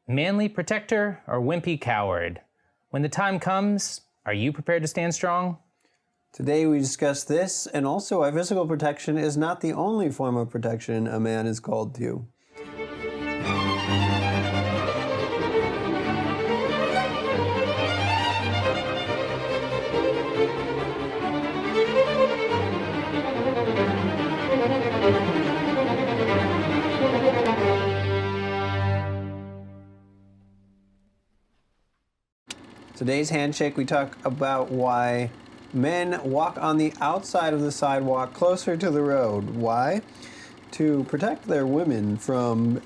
Manly protector or wimpy coward? When the time comes, are you prepared to stand strong? Today we discuss this, and also why physical protection is not the only form of protection a man is called to. Today's handshake, we talk about why men walk on the outside of the sidewalk closer to the road. Why? To protect their women from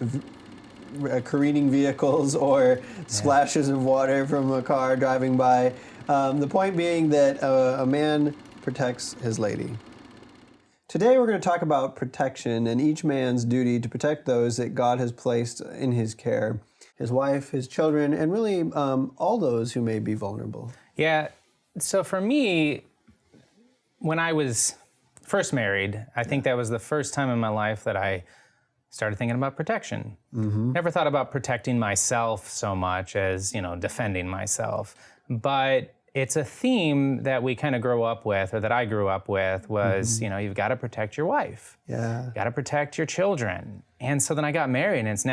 careening vehicles or splashes of water from a car driving by. The point being that a man protects his lady. Today we're going to talk about protection and each man's duty to protect those that God has placed in his care. His wife, his children, and really all those who may be vulnerable. Yeah, so for me, when I was first married, I think that was the first time in my life that I started thinking about protection. Never thought about protecting myself so much as, defending myself. But it's a theme that we kind of grow up with, or that I grew up with, was, you've got to protect your wife. Yeah. You've got to protect your children. And so then I got married, and it's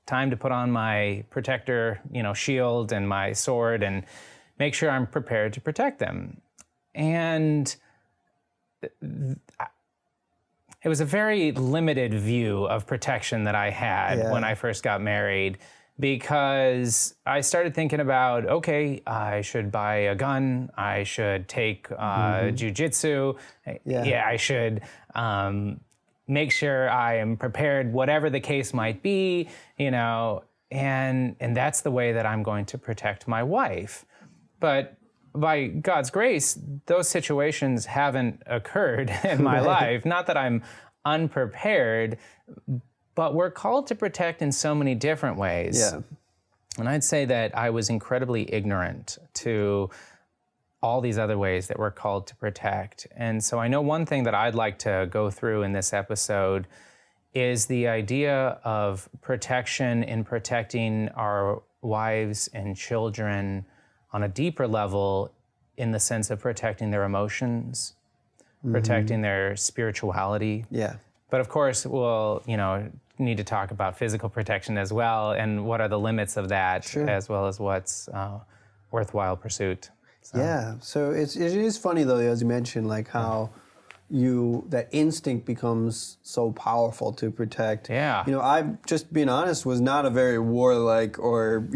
time to put on my protector, shield and my sword and make sure I'm prepared to protect them. And it was a very limited view of protection that I had when I first got married, because I started thinking about, okay, I should buy a gun, I should take jujitsu, I should make sure I am prepared, whatever the case might be, and that's the way that I'm going to protect my wife. But by God's grace, those situations haven't occurred in my life. Not that I'm unprepared, but we're called to protect in so many different ways. Yeah. And I'd say that I was incredibly ignorant to all these other ways that we're called to protect. And so I know one thing that I'd like to go through in this episode is the idea of protection in protecting our wives and children on a deeper level, in the sense of protecting their emotions, protecting their spirituality. Yeah. But of course, we'll, need to talk about physical protection as well, and what are the limits of that, as well as what's worthwhile pursuit. So. Yeah. So it is funny though, as you mentioned, like how that instinct becomes so powerful to protect. Yeah. I, just being honest, was not a very warlike or,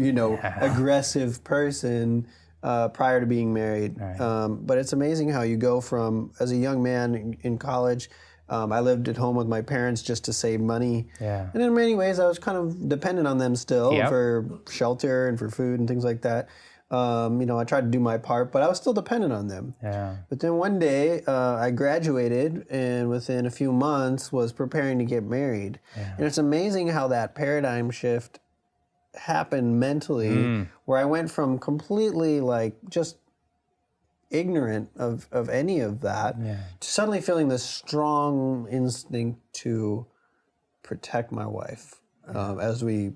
aggressive person prior to being married. Right. But it's amazing how you go from, as a young man in college, I lived at home with my parents just to save money. Yeah. And in many ways, I was kind of dependent on them still for shelter and for food and things like that. I tried to do my part, but I was still dependent on them. Yeah. But then one day, I graduated, and within a few months was preparing to get married. Yeah. And it's amazing how that paradigm shift happened mentally, where I went from completely just ignorant of any of that to suddenly feeling this strong instinct to protect my wife as we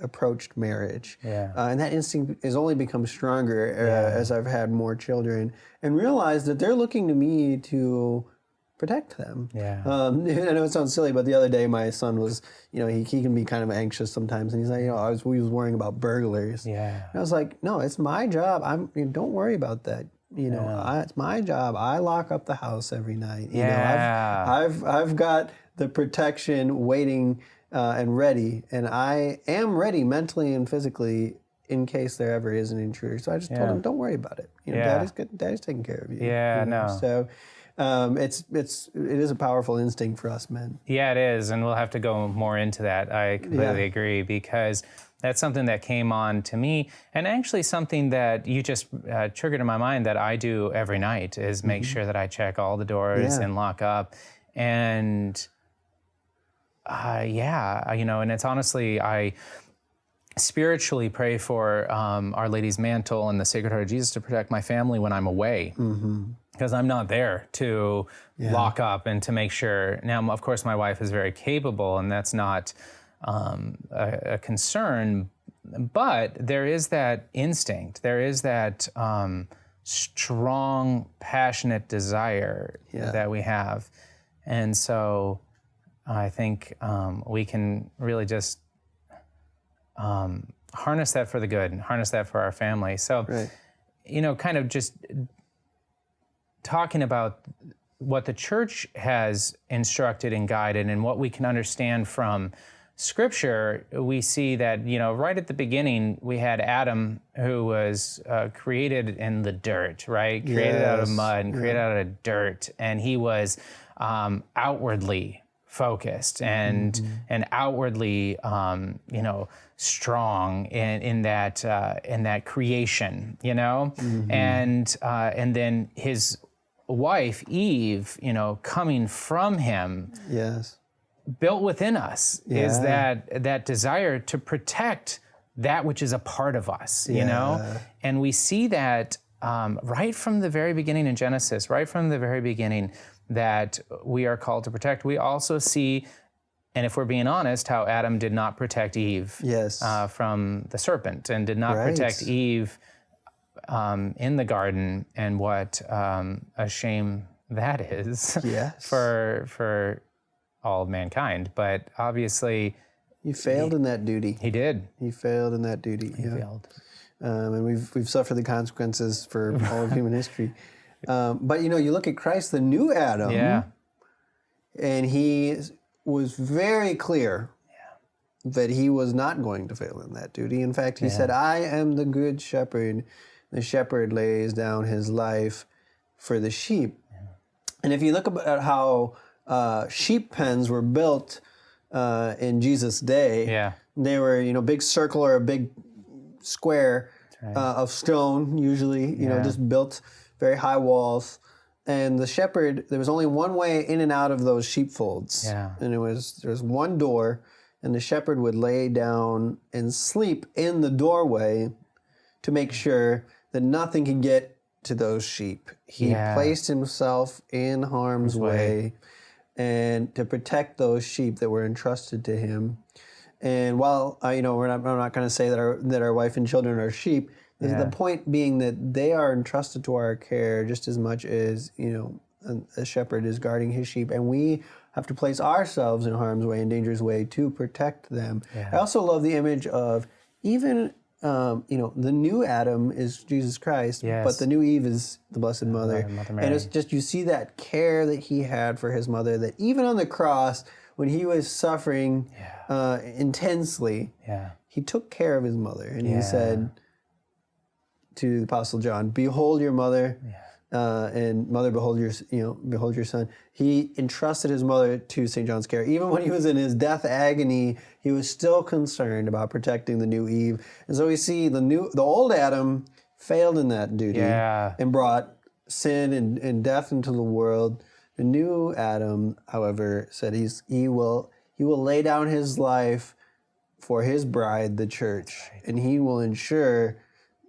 approached marriage. And that instinct has only become stronger as I've had more children, and realized that they're looking to me to protect them. I know it sounds silly, but the other day my son was, he can be kind of anxious sometimes, and he's like, we was worrying about burglars. And I was like, no, it's my job. Don't worry about that. It's my job. I lock up the house every night. I've got the protection waiting and ready, and I am ready mentally and physically in case there ever is an intruder. So I just told him, don't worry about it. Daddy's taking care of you. So it is a powerful instinct for us men. Yeah, it is, and we'll have to go more into that. I completely agree, because that's something that came on to me, and actually something that you just triggered in my mind that I do every night is make sure that I check all the doors and lock up. And and it's honestly, I spiritually pray for Our Lady's mantle and the Sacred Heart of Jesus to protect my family when I'm away. Because I'm not there to lock up and to make sure. Now, of course, my wife is very capable, and that's not a concern, but there is that instinct, there is that strong, passionate desire that we have. And so I think we can really just harness that for the good, harness that for our family. So, kind of just talking about what the church has instructed and guided and what we can understand from Scripture, we see that, right at the beginning, we had Adam, who was created in the dirt, right? Created out of mud and created out of dirt. And he was outwardly focused and outwardly, strong in that creation, and then his wife, Eve, coming from him. Yes. Built within us is that desire to protect that which is a part of us, and we see that right from the very beginning in Genesis, right from the very beginning, that we are called to protect. We also see, and if we're being honest, how Adam did not protect Eve from the serpent and did not protect Eve in the garden, and what a shame that is for all of mankind. But obviously he failed in that duty. He did. He failed in that duty. He failed. And we've suffered the consequences for all of human history. But you look at Christ, the new Adam, and he was very clear that he was not going to fail in that duty. In fact, he said, "I am the good shepherd. The shepherd lays down his life for the sheep." And if you look at how sheep pens were built in Jesus' day, they were, big circle or a big square of stone, usually, just built very high walls. And the shepherd, there was only one way in and out of those sheepfolds. And there was one door, and the shepherd would lay down and sleep in the doorway to make sure that nothing could get to those sheep. He placed himself in harm's way and to protect those sheep that were entrusted to him. And while I'm not going to say that our wife and children are sheep, the point being that they are entrusted to our care just as much as a shepherd is guarding his sheep, and we have to place ourselves in harm's way, in danger's way, to protect them. I also love the image of even the new Adam is Jesus Christ, but the new Eve is the Blessed Mother. Mother Mary. And it's just, you see that care that he had for his mother, that even on the cross, when he was suffering intensely, he took care of his mother. And he said to the Apostle John, "Behold your mother, and mother, behold your son." He entrusted his mother to St. John's care. Even when he was in his death agony, he was still concerned about protecting the new Eve. And so we see the old Adam failed in that duty and brought sin and death into the world. The new Adam, however, said he will lay down his life for his bride, the church, and he will ensure,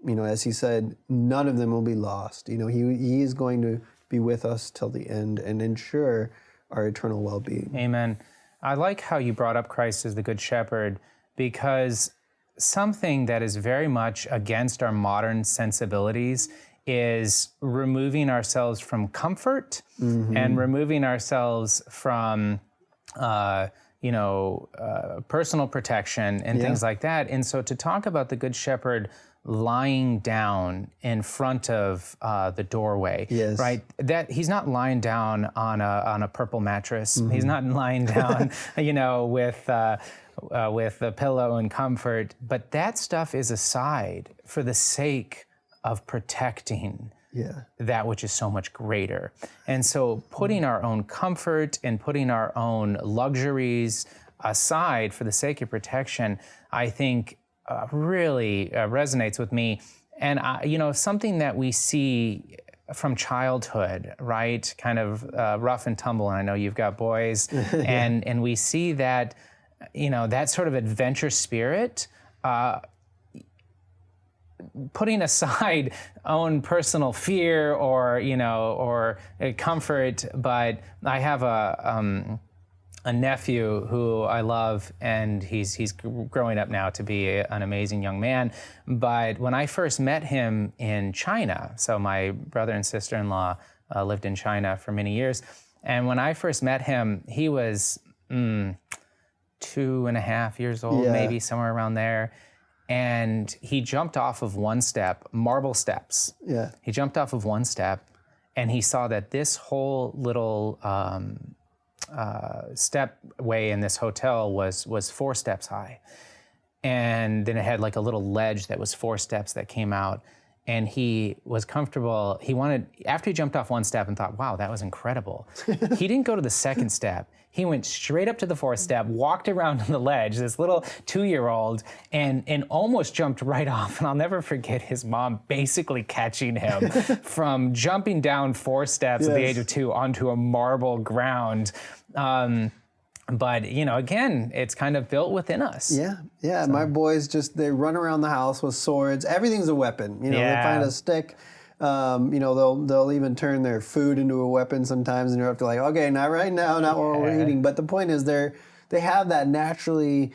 as he said, none of them will be lost. He is going to be with us till the end and ensure our eternal well-being. Amen. I like how you brought up Christ as the Good Shepherd, because something that is very much against our modern sensibilities is removing ourselves from comfort and removing ourselves from personal protection and things like that. And so to talk about the Good Shepherd lying down in front of the doorway, right? That he's not lying down on a purple mattress. He's not lying down, with a pillow and comfort. But that stuff is aside for the sake of protecting that which is so much greater. And so putting our own comfort and putting our own luxuries aside for the sake of protection, I think really resonates with me. And, something that we see from childhood, right? Kind of rough and tumble. And I know you've got boys. and we see that, that sort of adventure spirit, putting aside own personal fear or comfort. But I have a nephew who I love, and he's growing up now to be an amazing young man. But when I first met him in China, so my brother and sister-in-law lived in China for many years, and when I first met him, he was 2.5 years old, maybe somewhere around there. And he jumped off of one step, marble steps. Yeah. He jumped off of one step, and he saw that this whole little stepway in this hotel was 4 steps high. And then it had like a little ledge that was 4 steps that came out. And he was comfortable. After he jumped off one step and thought, wow, that was incredible. He didn't go to the second step. He went straight up to the 4th step, walked around the ledge, this little 2-year-old, and almost jumped right off. And I'll never forget his mom basically catching him from jumping down 4 steps at the age of 2 onto a marble ground. But, again, it's kind of built within us. Yeah. So. My boys they run around the house with swords. Everything's a weapon. They find a stick. They'll even turn their food into a weapon sometimes, and you're up to like, okay, not right now, not while we're eating. But the point is, they have that naturally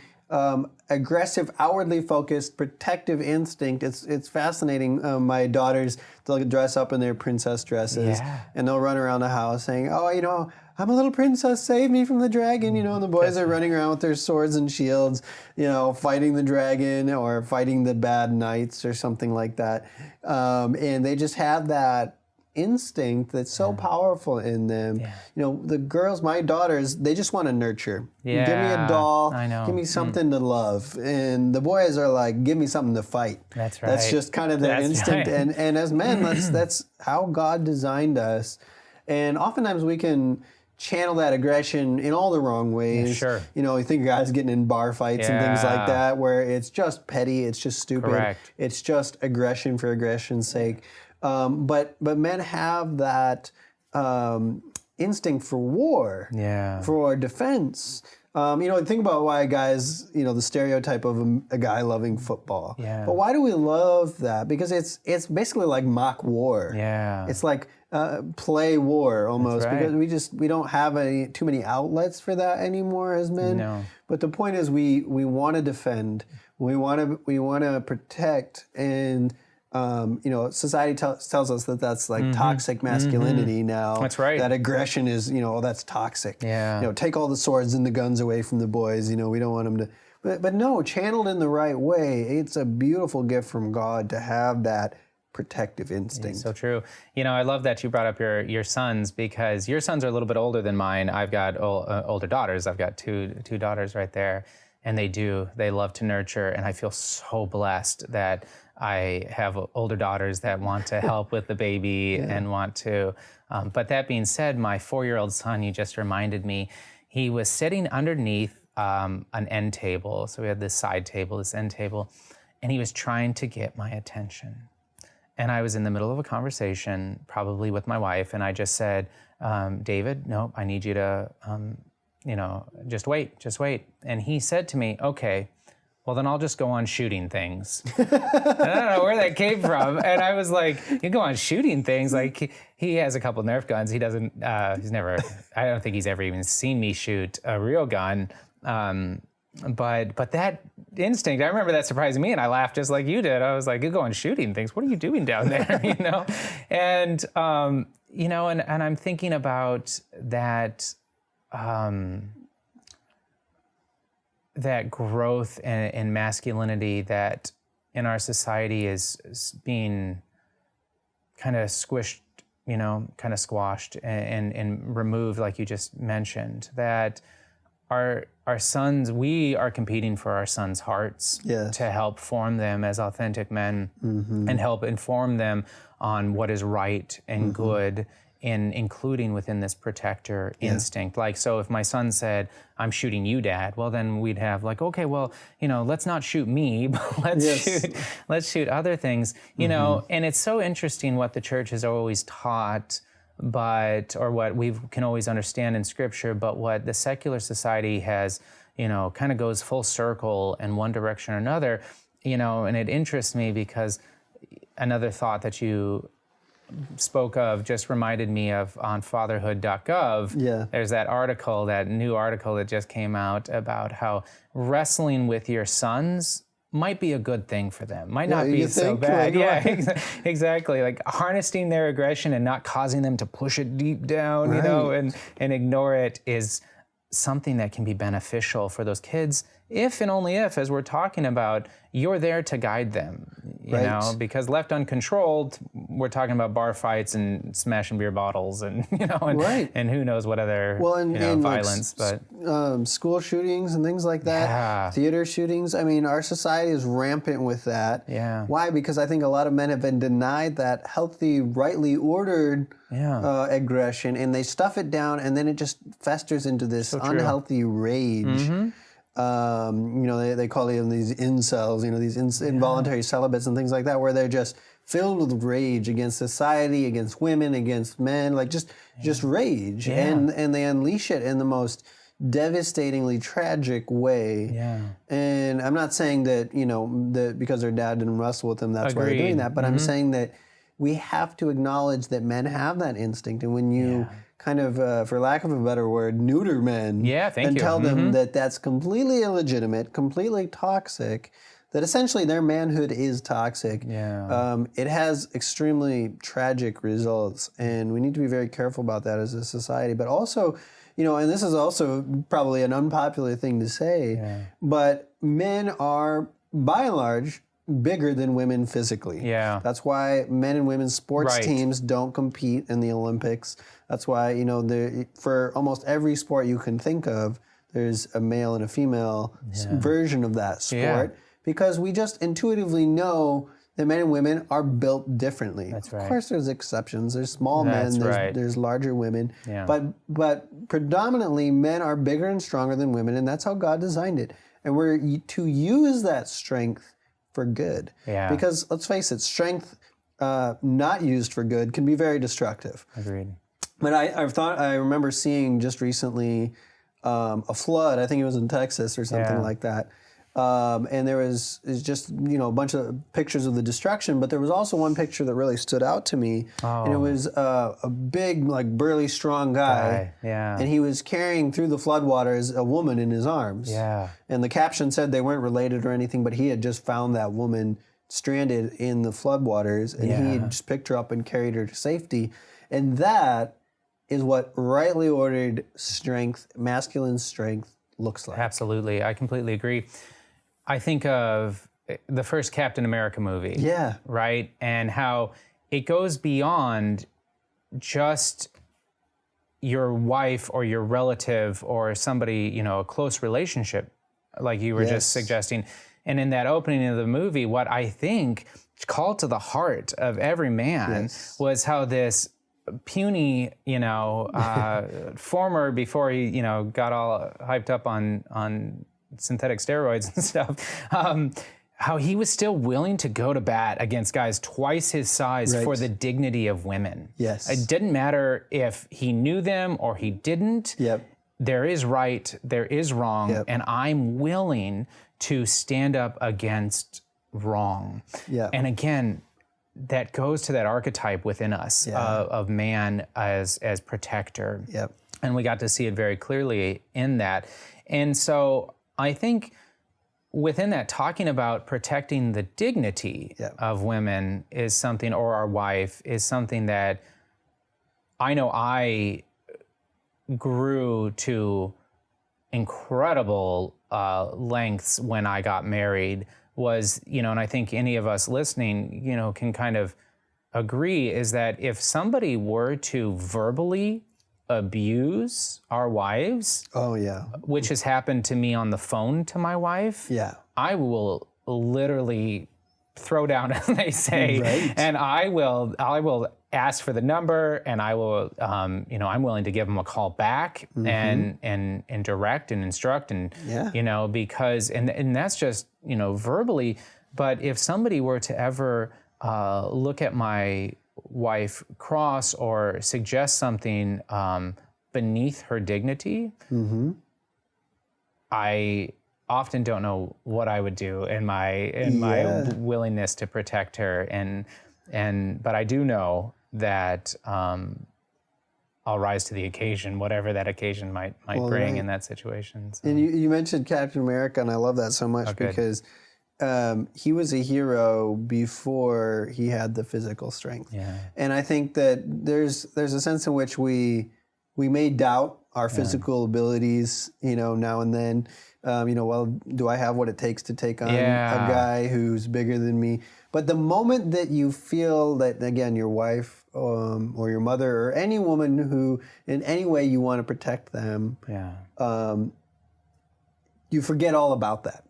aggressive, outwardly focused, protective instinct. It's fascinating. My daughters, they'll dress up in their princess dresses, and they'll run around the house saying, "Oh, I'm a little princess, save me from the dragon," and the boys are running around with their swords and shields, fighting the dragon or fighting the bad knights or something like that. And they just have that instinct that's so powerful in them. The girls, my daughters, they just want to nurture. Yeah. Give me a doll. I know. Give me something to love. And the boys are like, give me something to fight. That's right. That's just kind of their instinct. Right. And as men, that's how God designed us. And oftentimes we can channel that aggression in all the wrong ways. Sure. You think guys getting in bar fights and things like that, where it's just petty, it's just stupid. Correct. It's just aggression for aggression's sake. But men have that instinct for war, for defense. Think about why guys, the stereotype of a guy loving football. Yeah. But why do we love that? Because it's basically like mock war. Yeah. It's like play war almost. That's right. Because we don't have too many outlets for that anymore as men. No. But the point is we want to defend, we want to protect, and society tells us that that's like toxic masculinity now. That's right. That aggression is, that's toxic. Yeah. Take all the swords and the guns away from the boys. We don't want them to. But no, channeled in the right way, it's a beautiful gift from God to have that protective instinct. So true. I love that you brought up your sons, because your sons are a little bit older than mine. I've got older daughters. I've got two daughters right there, and they love to nurture, and I feel so blessed that I have older daughters that want to help with the baby and want to. But that being said, my 4-year-old son, you just reminded me, he was sitting underneath an end table. So we had this side table, this end table, and he was trying to get my attention. And I was in the middle of a conversation, probably with my wife, and I just said, David, no, I need you to, just wait. And he said to me, okay, well, then I'll just go on shooting things. And I don't know where that came from. And I was like, you go on shooting things? Like, he has a couple Nerf guns. He doesn't, I don't think he's ever even seen me shoot a real gun. But that instinct, I remember that surprising me, and I laughed just like you did. I was like, you go on shooting things? What are you doing down there? And, and I'm thinking about that, that growth in masculinity that in our society is being kind of squished, kind of squashed and removed, like you just mentioned, that our sons, we are competing for our sons' hearts to help form them as authentic men and help inform them on what is right and good, including within this protector instinct. Like, so if my son said, I'm shooting you, Dad, well, then we'd have like, okay, well, let's not shoot me, but let's shoot other things, and it's so interesting what the church has always taught, or what we can always understand in Scripture, but what the secular society has, kind of goes full circle in one direction or another, and it interests me because another thought that you spoke of just reminded me of on fatherhood.gov. Yeah. There's that article, that new article that just came out about how wrestling with your sons might be a good thing for them. Might not be you so think? bad. Like, Yeah, exactly. Like harnessing their aggression and not causing them to push it deep down, you know, Right. and ignore it is something that can be beneficial for those kids if and only if, as we're talking about, you're there to guide them, you know, because left uncontrolled, we're talking about bar fights and smashing beer bottles and, you know, and who knows what other, violence, but school shootings and things like that, Yeah. theater shootings. I mean, our society is rampant with that. Yeah. Why? Because I think a lot of men have been denied that healthy, rightly ordered aggression, and they stuff it down, and then it just festers into this unhealthy rage. They call them these incels, these involuntary celibates and things like that, where they're just filled with rage against society, against women, against men, like just rage, and they unleash it in the most devastatingly tragic way. Yeah. And I'm not saying that that because their dad didn't wrestle with them, that's why they're doing that. But I'm saying that we have to acknowledge that men have that instinct, and when you kind of, for lack of a better word, neuter men and tell them that that's completely illegitimate, completely toxic, that essentially their manhood is toxic, it has extremely tragic results. And we need to be very careful about that as a society. But also, and this is also probably an unpopular thing to say, but men are, by and large, bigger than women physically. Yeah. That's why men and women's sports teams don't compete in the Olympics. That's why, for almost every sport you can think of, there's a male and a female version of that sport, because we just intuitively know that men and women are built differently. That's right. Of course, there's exceptions. There's small men, there's larger women, but predominantly men are bigger and stronger than women, and that's how God designed it. And we're to use that strength for good. Yeah. Because let's face it, strength not used for good can be very destructive. Agreed. But I remember seeing just recently a flood. I think it was in Texas or something like that. And there was just a bunch of pictures of the destruction, but there was also one picture that really stood out to me, and it was a big, like burly, strong guy, and he was carrying through the floodwaters a woman in his arms. Yeah. And the caption said they weren't related or anything, but he had just found that woman stranded in the floodwaters, and he had just picked her up and carried her to safety, and that is what rightly ordered strength, masculine strength, looks like. Absolutely, I completely agree. I think of the first Captain America movie. Yeah. Right? And how it goes beyond just your wife or your relative or somebody, a close relationship, like you were just suggesting. And in that opening of the movie, what I think called to the heart of every man was how this puny, former, before he, got all hyped up on synthetic steroids and stuff, how he was still willing to go to bat against guys twice his size for the dignity of women. Yes. It didn't matter if he knew them or he didn't. Yep. There is right, there is wrong, and I'm willing to stand up against wrong. Yeah. And again, that goes to that archetype within us of man as protector. Yep. And we got to see it very clearly in that. And so I think within that, talking about protecting the dignity of women is something, or our wife, is something that I know I grew to incredible lengths when I got married. Was, and I think any of us listening, can kind of agree, is that if somebody were to verbally abuse our wives, which has happened to me on the phone to my wife, I will literally throw down, as they say, and I will ask for the number, and I will, I'm willing to give them a call back and direct and instruct, and because and that's just verbally. But if somebody were to ever look at my wife cross or suggest something beneath her dignity, I often don't know what I would do in my willingness to protect her, but I do know that I'll rise to the occasion, whatever that occasion might bring in that situation. So. And you mentioned Captain America, and I love that so much because he was a hero before he had the physical strength. Yeah. And I think that there's a sense in which we may doubt our physical abilities, now and then. Well, do I have what it takes to take on a guy who's bigger than me? But the moment that you feel that, again, your wife or your mother or any woman who in any way you want to protect them, you forget all about that.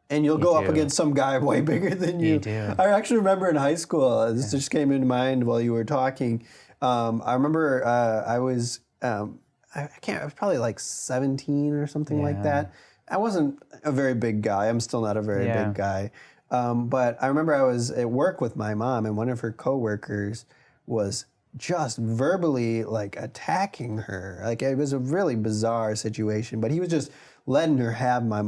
And you'll go up against some guy way bigger than you. You do. I actually remember in high school, this just came into mind while you were talking. I remember I was, I was probably like 17 or something like that. I wasn't a very big guy. I'm still not a very big guy. But I remember I was at work with my mom, and one of her coworkers was just verbally like attacking her. Like it was a really bizarre situation, but he was just letting her have my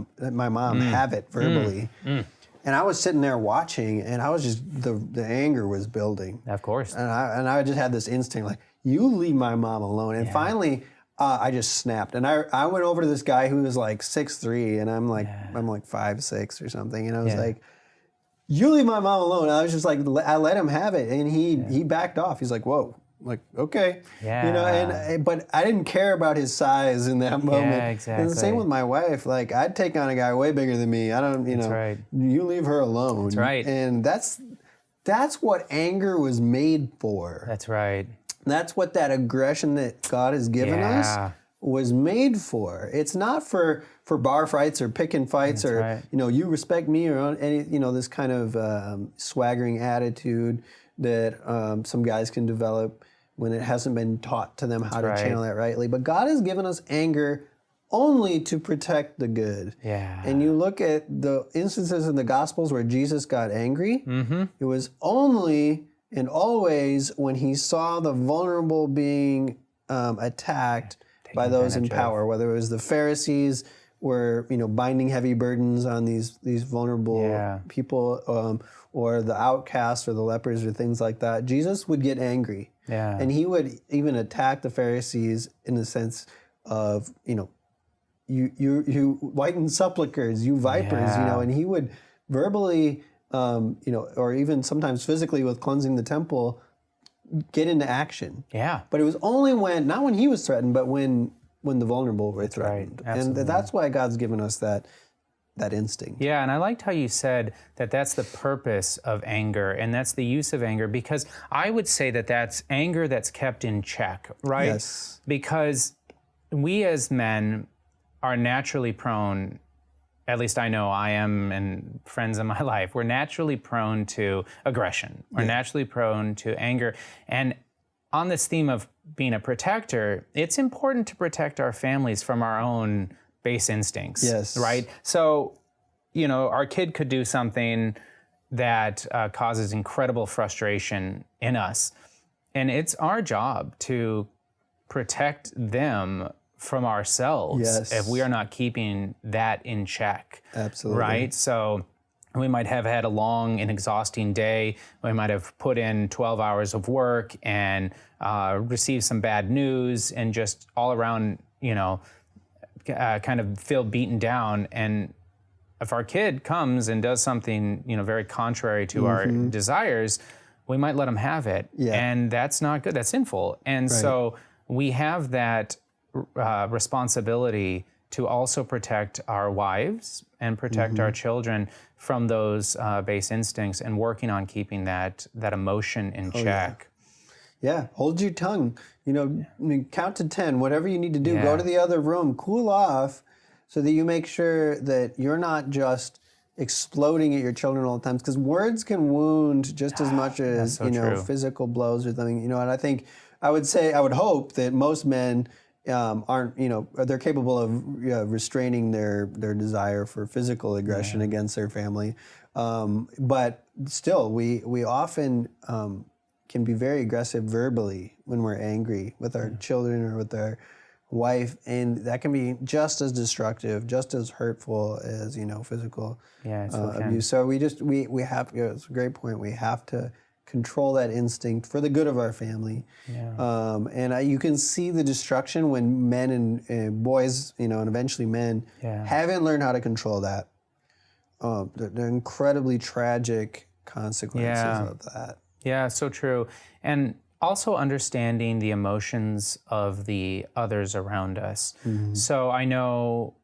mom have it verbally. And I was sitting there watching, and I was just, the anger was building. Of course. And I just had this instinct like, you leave my mom alone. And finally, I just snapped. And I went over to this guy who was like 6'3", and I'm like 5'6" or something. And I was like, you leave my mom alone. And I was just like, I let him have it. And he backed off. He's like, whoa. I'm like, okay. But I didn't care about his size in that moment. Yeah, exactly. And the same with my wife. Like, I'd take on a guy way bigger than me. I don't, That's right. You leave her alone. That's right. And that's what anger was made for. That's right. That's what that aggression that God has given us was made for. It's not for bar fights or picking fights you respect me or any, this kind of swaggering attitude that some guys can develop when it hasn't been taught to them how to channel that rightly. But God has given us anger only to protect the good. Yeah. And you look at the instances in the Gospels where Jesus got angry, it was only and always when he saw the vulnerable being attacked by those in power, whether it was the Pharisees were binding heavy burdens on these vulnerable people, or the outcasts or the lepers or things like that. Jesus would get angry, and he would even attack the Pharisees in the sense of you whitened sepulchres, you vipers, and he would verbally, or even sometimes physically with cleansing the temple, get into action. Yeah. But it was only not when he was threatened, but when the vulnerable were threatened. Right. And that's why God's given us that instinct. Yeah, and I liked how you said that that's the purpose of anger, and that's the use of anger, because I would say that that's anger that's kept in check, right? Yes. Because we as men are naturally prone, at least I know I am, and friends in my life, we're naturally prone to aggression. We're naturally prone to anger. And on this theme of being a protector, it's important to protect our families from our own base instincts. Yes. Right? So, our kid could do something that causes incredible frustration in us. And it's our job to protect them from ourselves if we are not keeping that in check. Absolutely. Right? So we might have had a long and exhausting day. We might have put in 12 hours of work and received some bad news and just all around, kind of feel beaten down. And if our kid comes and does something, very contrary to our desires, we might let them have it. Yeah. And that's not good. That's sinful. And so we have that responsibility to also protect our wives and protect our children from those base instincts, and working on keeping that emotion in check. Yeah, hold your tongue. Count to 10, whatever you need to do. Go to the other room, cool off, so that you make sure that you're not just exploding at your children all the time. Because words can wound just as much as physical blows or something. And I think I would hope that most men aren't, they're capable of restraining their desire for physical aggression against their family. But still, we often can be very aggressive verbally when we're angry with our children or with our wife, and that can be just as destructive, just as hurtful as physical abuse. So we have, it's a great point. We have to control that instinct for the good of our family. Yeah. You can see the destruction when men and boys, and eventually men haven't learned how to control that. The incredibly tragic consequences of that. Yeah, so true. And also understanding the emotions of the others around us. So I know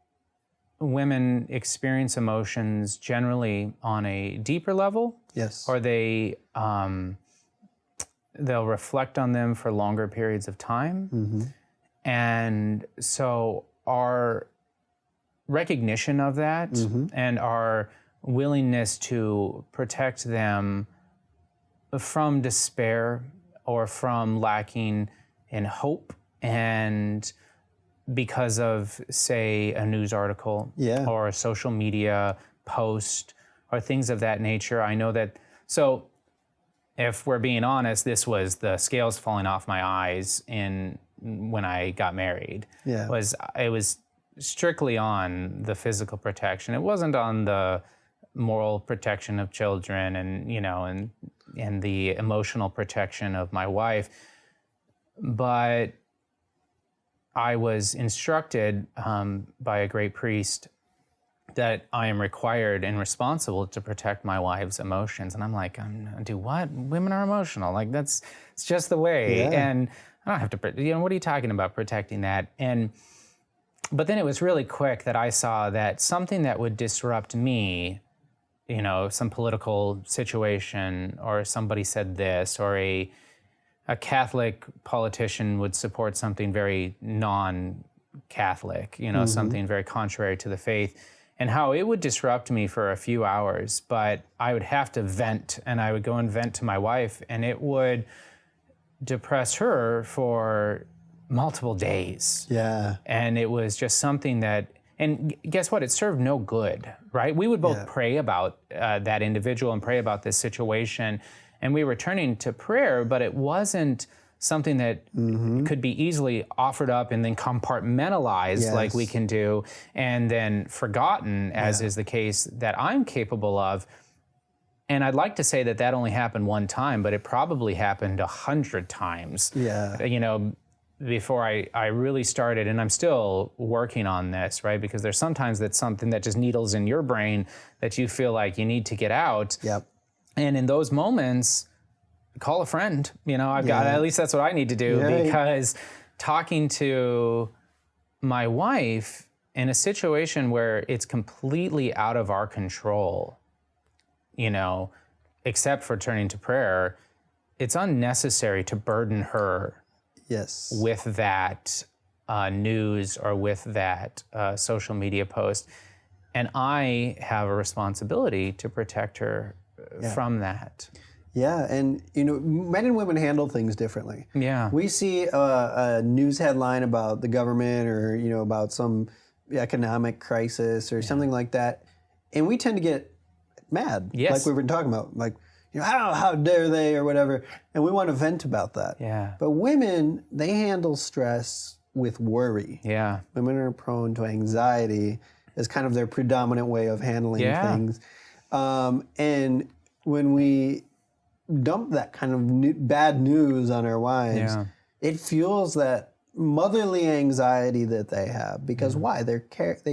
women experience emotions generally on a deeper level. Yes. Or they'll reflect on them for longer periods of time. And so our recognition of that and our willingness to protect them from despair or from lacking in hope, and because of, say, a news article or a social media post or things of that nature. I know that, so if we're being honest, this was the scales falling off my eyes when I got married. It was strictly on the physical protection. It wasn't on the moral protection of children and the emotional protection of my wife. But I was instructed by a great priest that I am required and responsible to protect my wife's emotions. And I'm like, do what? Women are emotional. Like, it's just the way. And I don't have to, what are you talking about protecting that? But then it was really quick that I saw that something that would disrupt me, some political situation, or somebody said this, or a Catholic politician would support something very non-Catholic, something very contrary to the faith, and how it would disrupt me for a few hours. But I would have to vent, and I would go and vent to my wife, and it would depress her for multiple days. And it was just something that, and guess what? It served no good, right? We would both pray about that individual and pray about this situation, and we were turning to prayer, but it wasn't something that could be easily offered up and then compartmentalized like we can do, and then forgotten, as is the case that I'm capable of. And I'd like to say that only happened one time, but it probably happened 100 times. Before I really started, and I'm still working on this, right? Because there's sometimes that's something that just needles in your brain that you feel like you need to get out. And in those moments, call a friend. I've got, at least that's what I need to do, because talking to my wife in a situation where it's completely out of our control, except for turning to prayer, it's unnecessary to burden her with that news or with that social media post. And I have a responsibility to protect her from that. And men and women handle things differently. We see a news headline about the government, or about some economic crisis or something like that, and we tend to get mad, like we've been talking about, like, how dare they, or whatever, and we want to vent about that. But women, they handle stress with worry. Women are prone to anxiety as kind of their predominant way of handling things. And when we dump that kind of bad news on our wives, it fuels that motherly anxiety that they have, because why? They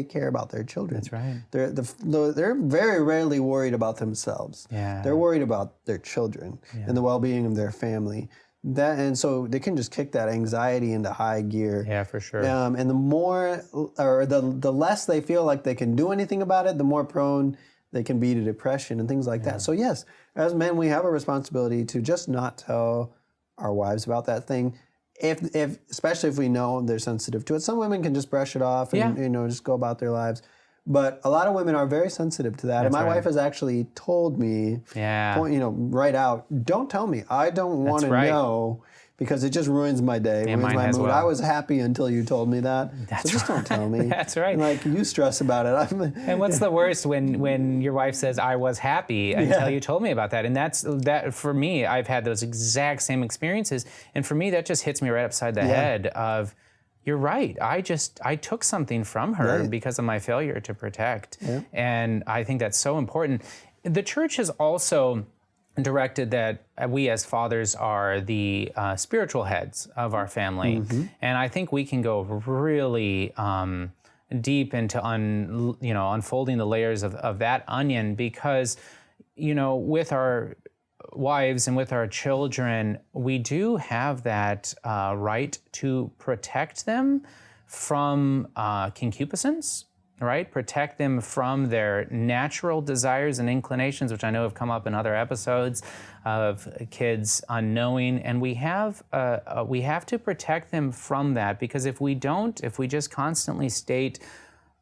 care about their children. That's right. They're very rarely worried about themselves. They're worried about their children and the well-being of their family. And so they can just kick that anxiety into high gear. For sure. And the more, or the less they feel like they can do anything about it, the more prone they can be to depression and things like that. So yes, as men, we have a responsibility to just not tell our wives about that thing. If especially if we know they're sensitive to it. Some women can just brush it off and just go about their lives. But a lot of women are very sensitive to that. And my wife has actually told me, right out, don't tell me. I don't want to know, because it just ruins my day, ruins my mood. Well. I was happy until you told me that. So just don't tell me. That's right. Like, you stress about it. And what's the worst when your wife says, I was happy until you told me about that? And that for me, I've had those exact same experiences. And for me, that just hits me right upside the head of, you're right. I took something from her because of my failure to protect. And I think that's so important. The church has also directed that we as fathers are the spiritual heads of our family. And I think we can go really deep into unfolding the layers of that onion, because, with our wives and with our children, we do have that right to protect them from concupiscence, right? Protect them from their natural desires and inclinations, which I know have come up in other episodes of kids unknowing. And we have to protect them from that, because if we just constantly state,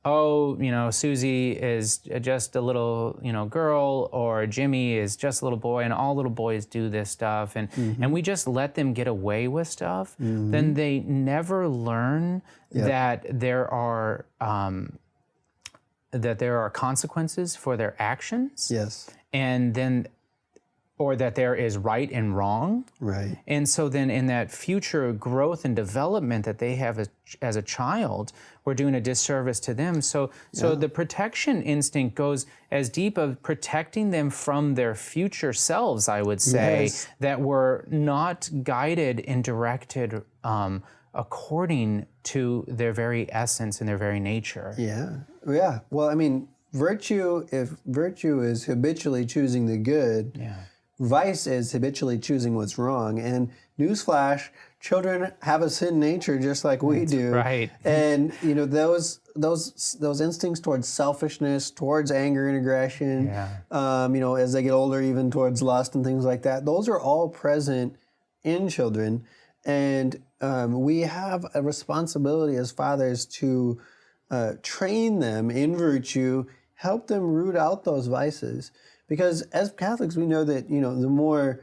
oh, Susie is just a little, girl, or Jimmy is just a little boy, and all little boys do this stuff, and we just let them get away with stuff, then they never learn that there are consequences for their actions. Yes. And then, or that there is right and wrong. Right. And so then in that future growth and development that they have as a child, we're doing a disservice to them. So the protection instinct goes as deep of protecting them from their future selves, I would say, that were not guided and directed according to their very essence and their very nature. Yeah. Well, I mean, if virtue is habitually choosing the good, vice is habitually choosing what's wrong. And newsflash, children have a sin nature just like we do. Right. And those instincts towards selfishness, towards anger and aggression, as they get older, even towards lust and things like that, those are all present in children. And we have a responsibility as fathers to train them in virtue, help them root out those vices. Because as Catholics, we know that, the more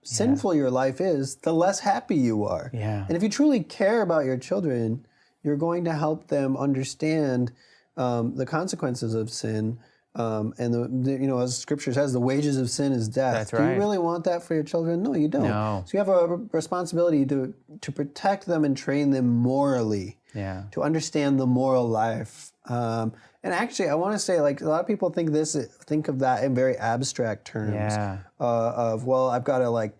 sinful your life is, the less happy you are. Yeah. And if you truly care about your children, you're going to help them understand the consequences of sin. And as Scripture says, the wages of sin is death. That's Do right. you really want that for your children? No, you don't. No. So you have a responsibility to protect them and train them morally. Yeah. To understand the moral life. And actually, I want to say, like, a lot of people think of that in very abstract terms. Yeah. I've got to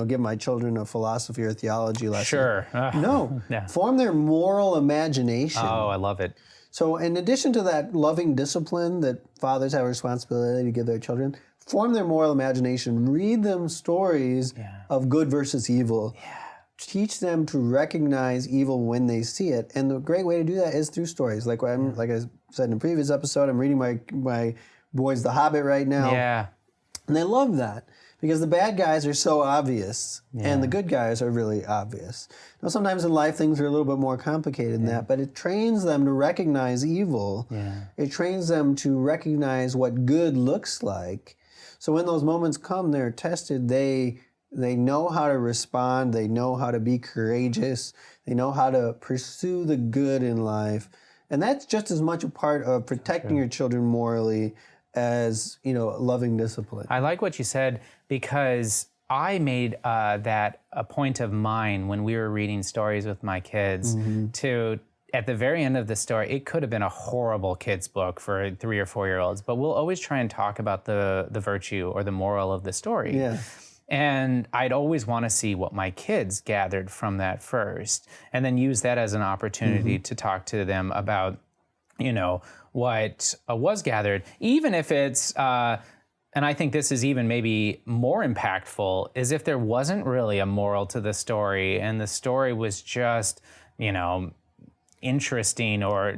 give my children a philosophy or theology lesson. Sure. No. Yeah. Form their moral imagination. Oh, I love it. So in addition to that loving discipline that fathers have a responsibility to give their children, form their moral imagination. Read them stories of good versus evil. Yeah. Teach them to recognize evil when they see it. And the great way to do that is through stories. Like I said in a previous episode, I'm reading my boys The Hobbit right now. Yeah. And they love that because the bad guys are so obvious and the good guys are really obvious. Now, sometimes in life things are a little bit more complicated than that, but it trains them to recognize evil. Yeah. It trains them to recognize what good looks like. So when those moments come, they're tested, they know how to respond. They know how to be courageous. They know how to pursue the good in life. And that's just as much a part of protecting your children morally as, loving discipline. I like what you said, because I made that a point of mine when we were reading stories with my kids to, at the very end of the story, it could have been a horrible kid's book for 3 or 4 year olds, but we'll always try and talk about the virtue or the moral of the story. Yeah. And I'd always want to see what my kids gathered from that first, and then use that as an opportunity to talk to them about, what was gathered, even if it's, and I think this is even maybe more impactful, is if there wasn't really a moral to the story and the story was just, interesting or,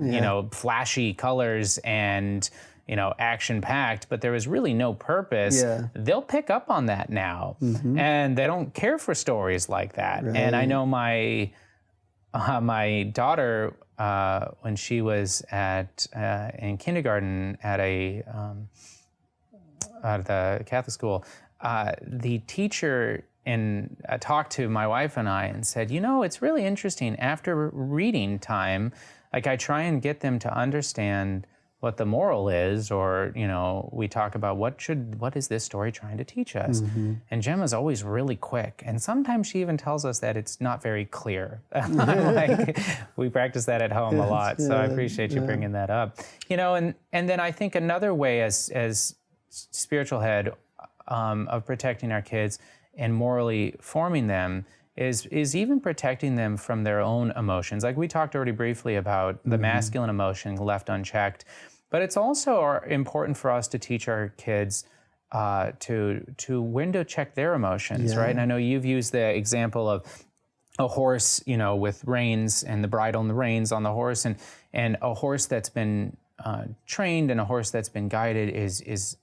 flashy colors and, action-packed, but there was really no purpose, they'll pick up on that now. And they don't care for stories like that. Right. And I know my daughter, when she was in kindergarten at the Catholic school, the teacher talked to my wife and I and said, it's really interesting. After reading time, like I try and get them to understand what the moral is, or, we talk about what is this story trying to teach us? And Gemma's always really quick. And sometimes she even tells us that it's not very clear. Like, we practice that at home a lot. So I appreciate you bringing that up. And then I think another way as spiritual head, of protecting our kids and morally forming them is even protecting them from their own emotions. Like we talked already briefly about the masculine emotion left unchecked, but it's also important for us to teach our kids to when to check their emotions, right? And I know you've used the example of a horse, with reins and the bridle and the reins on the horse, and a horse that's been trained and a horse that's been guided is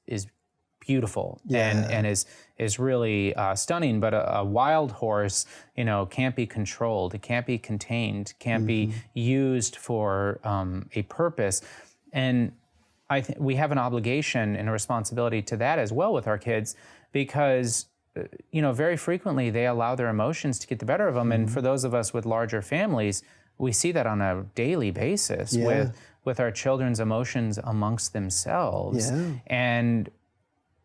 beautiful and is really stunning. But a wild horse, can't be controlled, it can't be contained, can't be used for a purpose. And I think we have an obligation and a responsibility to that as well with our kids, because very frequently they allow their emotions to get the better of them. And for those of us with larger families, we see that on a daily basis with our children's emotions amongst themselves. And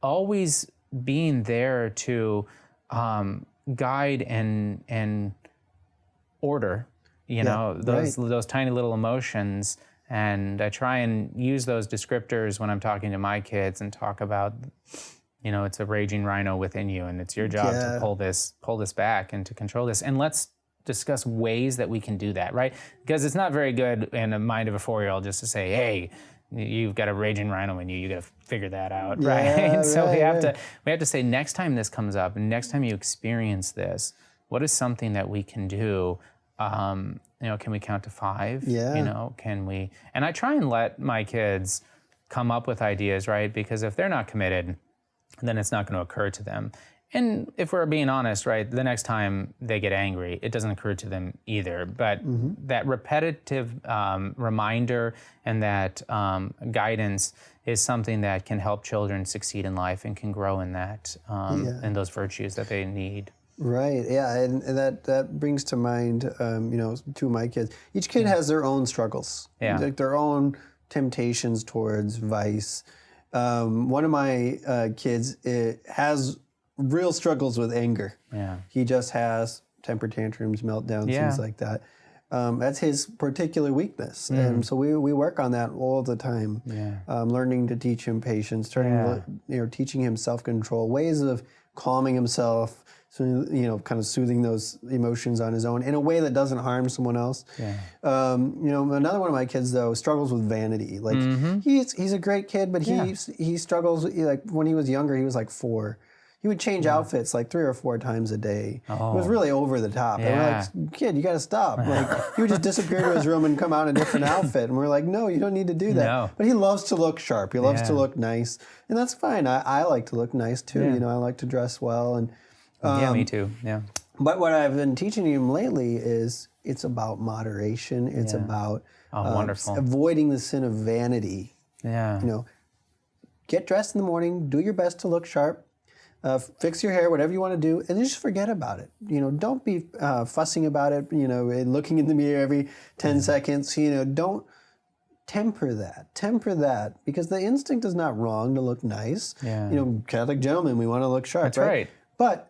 always being there to guide and order, those tiny little emotions. And I try and use those descriptors when I'm talking to my kids and talk about, it's a raging rhino within you, and it's your job to pull this back and to control this. And let's discuss ways that we can do that, right? Because it's not very good in the mind of a 4-year-old just to say, hey, you've got a raging rhino in you, you got to figure that out, right? So we have to say, next time this comes up, and next time you experience this, what is something that we can do? Can we count to 5? Can we? And I try and let my kids come up with ideas, right? Because if they're not committed, then it's not going to occur to them. And if we're being honest, right, the next time they get angry, it doesn't occur to them either. But that repetitive reminder and that guidance is something that can help children succeed in life and can grow in that, in those virtues that they need. Right. Yeah, and that brings to mind, two of my kids. Each kid has their own struggles, like their own temptations towards vice. One of my kids has real struggles with anger. Yeah. He just has temper tantrums, meltdowns, things like that. That's his particular weakness, and so we work on that all the time. Learning to teach him patience, teaching him self-control, ways of calming himself. So, kind of soothing those emotions on his own in a way that doesn't harm someone else. Another one of my kids, though, struggles with vanity. Like, he's a great kid, but he struggles, like, when he was younger, he was like 4. He would change outfits like 3 or 4 times a day. It was really over the top. And we're like, kid, you got to stop. Like, he would just disappear to his room and come out in a different outfit. And we're like, no, you don't need to do that. No. But he loves to look sharp. He loves to look nice. And that's fine. I like to look nice, too. I like to dress well. And me too. Yeah. But what I've been teaching him lately is it's about moderation. It's about avoiding the sin of vanity. Get dressed in the morning. Do your best to look sharp. Fix your hair, whatever you want to do, and just forget about it. Don't be fussing about it. And looking in the mirror every 10 seconds. Don't temper that, because the instinct is not wrong to look nice. Catholic gentlemen, we want to look sharp. That's right. But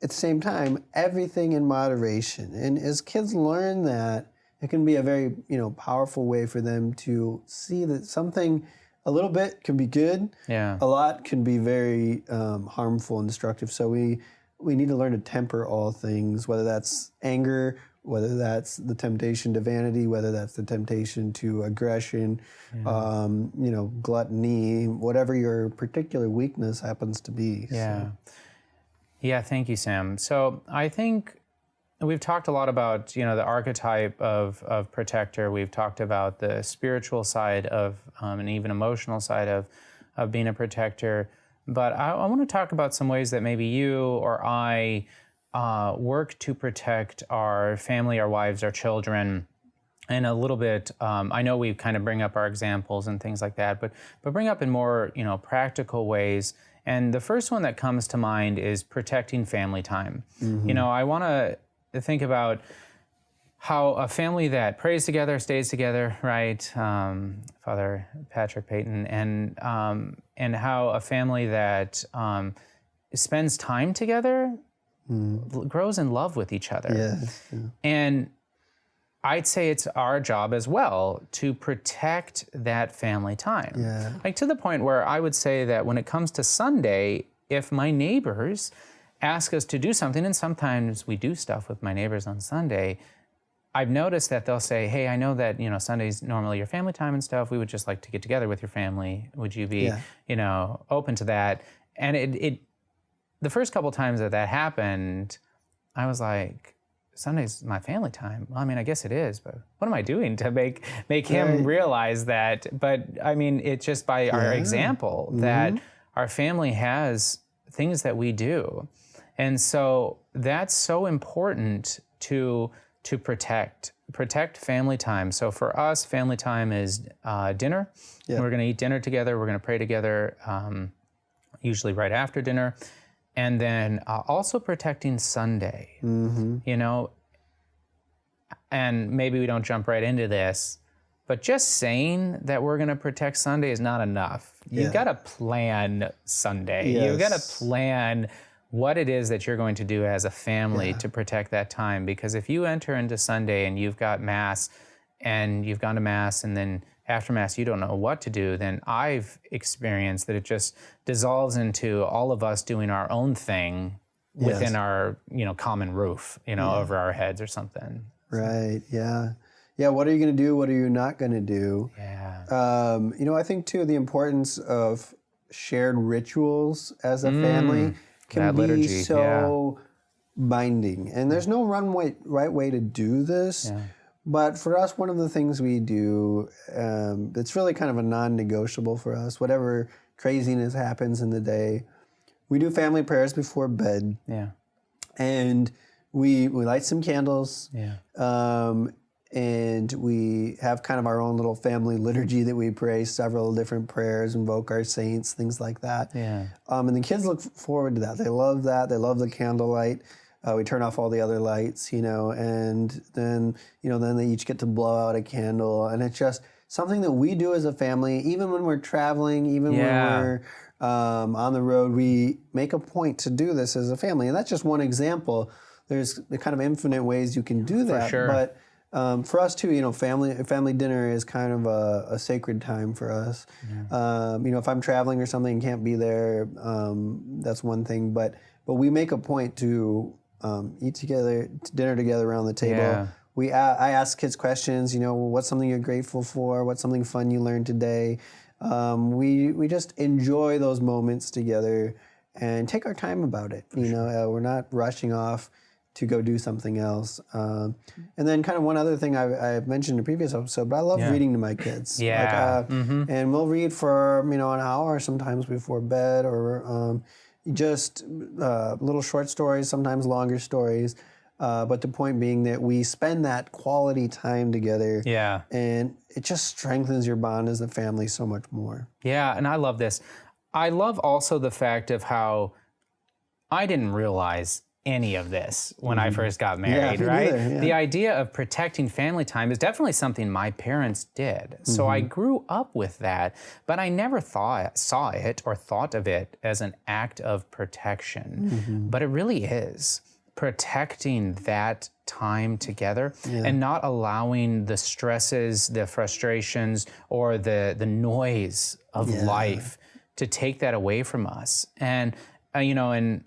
at the same time, everything in moderation. And as kids learn that, it can be a very, powerful way for them to see that something a little bit can be good. A lot can be very harmful and destructive. So we need to learn to temper all things, whether that's anger, whether that's the temptation to vanity, whether that's the temptation to aggression, gluttony, whatever your particular weakness happens to be. Yeah, thank you, Sam. So I think we've talked a lot about, the archetype of protector. We've talked about the spiritual side of, and even emotional side of being a protector. But I want to talk about some ways that maybe you or I work to protect our family, our wives, our children. And a little bit, I know we kind of bring up our examples and things like that, but bring up in more, practical ways. And the first one that comes to mind is protecting family time. I want to think about how a family that prays together, stays together, right? Father Patrick Peyton, and how a family that spends time together grows in love with each other. And I'd say it's our job as well to protect that family time. Like to the point where I would say that when it comes to Sunday, if my neighbors ask us to do something, and sometimes we do stuff with my neighbors on Sunday, I've noticed that they'll say, hey, I know that, Sunday's normally your family time and stuff. We would just like to get together with your family. Would you be, open to that? And it the first couple times that happened, I was like, Sunday's my family time. Well, I mean, I guess it is, but what am I doing to make him realize that? But I mean, it's just by our example that our family has things that we do. And so that's so important to protect family time. So for us, family time is dinner. Yeah. We're going to eat dinner together. We're going to pray together, usually right after dinner. And then also protecting Sunday, and maybe we don't jump right into this, but just saying that we're going to protect Sunday is not enough. You've got to plan Sunday. Yes. You've got to plan what it is that you're going to do as a family to protect that time. Because if you enter into Sunday and you've got Mass and you've gone to Mass and then after Mass you don't know what to do, then I've experienced that it just dissolves into all of us doing our own thing within our, common roof, over our heads or something. Right, yeah. Yeah, what are you going to do? What are you not going to do? Yeah. I think, too, the importance of shared rituals as a family can be liturgy, so binding. And there's no right way to do this. Yeah. But for us, one of the things we do, it's really kind of a non-negotiable for us. Whatever craziness happens in the day, we do family prayers before bed. Yeah. And we light some candles. Yeah. And we have kind of our own little family liturgy that we pray several different prayers, invoke our saints, things like that. Yeah. And the kids look forward to that. They love that. They love the candlelight. We turn off all the other lights, and then they each get to blow out a candle. And it's just something that we do as a family, even when we're traveling, even when we're on the road, we make a point to do this as a family. And that's just one example. There's the kind of infinite ways you can do that. For sure. But for us too, family dinner is kind of a sacred time for us. Yeah. If I'm traveling or something and can't be there, that's one thing. But we make a point to eat together, dinner together around the table. Yeah. I ask kids questions. What's something you're grateful for? What's something fun you learned today? We just enjoy those moments together and take our time about it. We're not rushing off to go do something else. And then kind of one other thing I've mentioned in a previous episode, but I love reading to my kids. Yeah. And we'll read for, an hour sometimes before bed, or just little short stories, sometimes longer stories. But the point being that we spend that quality time together. Yeah. And it just strengthens your bond as a family so much more. Yeah, and I love this. I love also the fact of how I didn't realize any of this when I first got married, right? Neither, yeah. The idea of protecting family time is definitely something my parents did. So I grew up with that, but I never saw it or thought of it as an act of protection. But it really is protecting that time together and not allowing the stresses, the frustrations, or the noise of life to take that away from us. And, and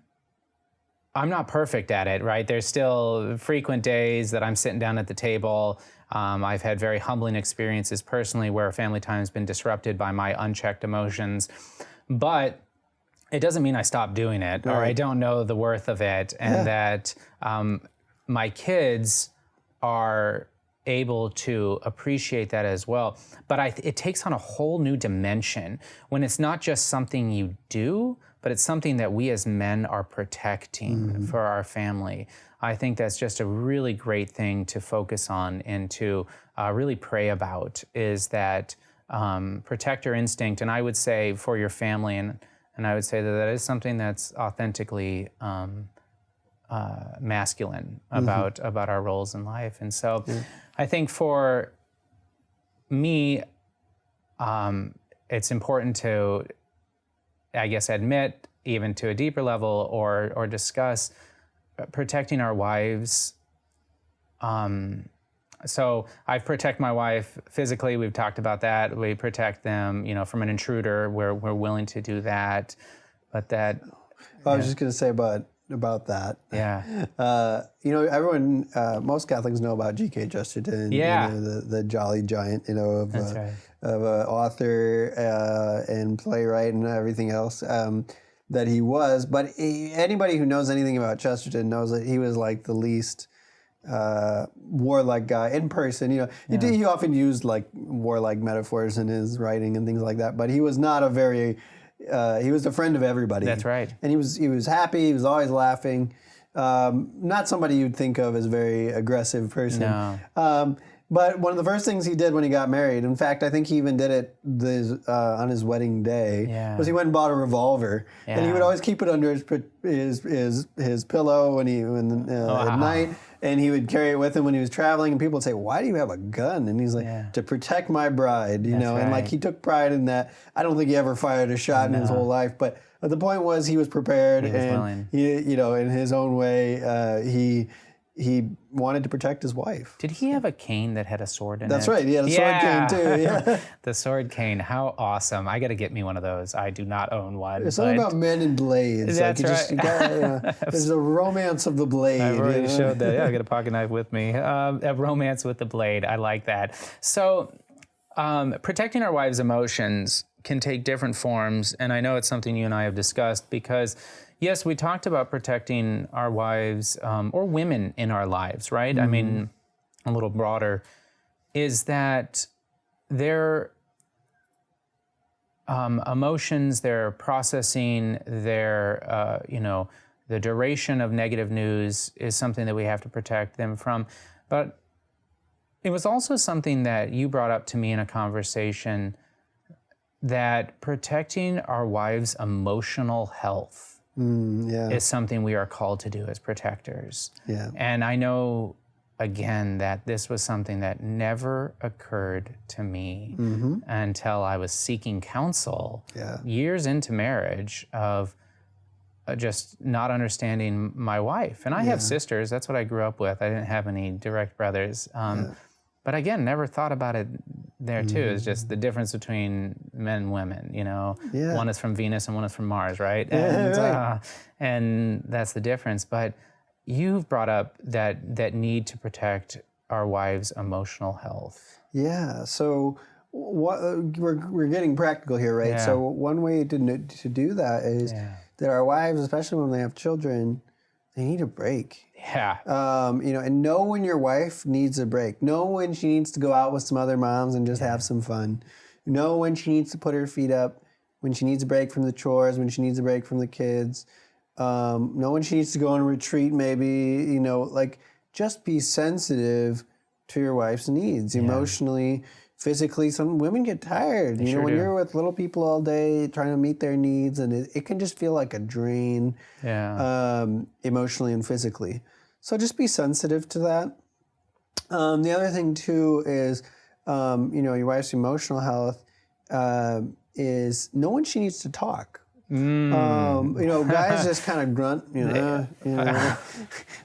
I'm not perfect at it, right? There's still frequent days that I'm sitting down at the table. I've had very humbling experiences personally where family time has been disrupted by my unchecked emotions. But it doesn't mean I stop doing it or I don't know the worth of it, and that my kids are able to appreciate that as well. But it takes on a whole new dimension when it's not just something you do, but it's something that we as men are protecting for our family. I think that's just a really great thing to focus on and to really pray about, is that protector instinct. And I would say for your family, and I would say that is something that's authentically masculine about our roles in life. And so I think for me, it's important to, I guess, admit even to a deeper level or discuss protecting our wives. So I protect my wife physically. We've talked about that. We protect them, from an intruder. We're willing to do that. But that I was just going to say about that. Yeah. Everyone, most Catholics know about G.K. Chesterton. Yeah. The jolly giant, of That's right. of an author and playwright and everything else that he was. But anybody who knows anything about Chesterton knows that he was like the least warlike guy in person. He often used like warlike metaphors in his writing and things like that. But he was not a very he was a friend of everybody. That's right. And he was happy. He was always laughing. Not somebody you'd think of as a very aggressive person. No. But one of the first things he did when he got married, in fact, I think he even did it on his wedding day, was he went and bought a revolver, and he would always keep it under his pillow at night, and he would carry it with him when he was traveling. And people would say, "Why do you have a gun?" And he's like, "To protect my bride," and like he took pride in that. I don't think he ever fired a shot in his whole life, but the point was he was prepared, He was willing. he, in his own way, he wanted to protect his wife. Did he have a cane that had a sword in it? That's right. He had a sword cane too. Yeah. The sword cane. How awesome. I got to get me one of those. I do not own one. There's something about men and blades. That's There's a romance of the blade. I've already showed that. Yeah, I got a pocket knife with me. A romance with the blade. I like that. So protecting our wives' emotions can take different forms. And I know it's something you and I have discussed because yes, we talked about protecting our wives or women in our lives, right? Mm-hmm. I mean, a little broader, is that their emotions, their processing, their, the duration of negative news is something that we have to protect them from. But it was also something that you brought up to me in a conversation, that protecting our wives' emotional health is something we are called to do as protectors. Yeah. And I know, again, that this was something that never occurred to me until I was seeking counsel years into marriage of just not understanding my wife. And I have sisters. That's what I grew up with. I didn't have any direct brothers. But again, never thought about it there too. It's just the difference between men and women, One is from Venus and one is from Mars, right? And that's the difference. But you've brought up that need to protect our wives' emotional health. Yeah, so we're getting practical here, right? Yeah. So one way to do that is that our wives, especially when they have children, they need a break. Yeah. And know when your wife needs a break. Know when she needs to go out with some other moms and just have some fun. Know when she needs to put her feet up, when she needs a break from the chores, when she needs a break from the kids. Know when she needs to go on a retreat maybe, just be sensitive to your wife's needs emotionally, physically. Some women get tired. They sure when do. you're with little people all day trying to meet their needs, and it can just feel like a drain emotionally and physically. So just be sensitive to that. The other thing too is, your wife's emotional health is know when she needs to talk. Guys just kind of grunt,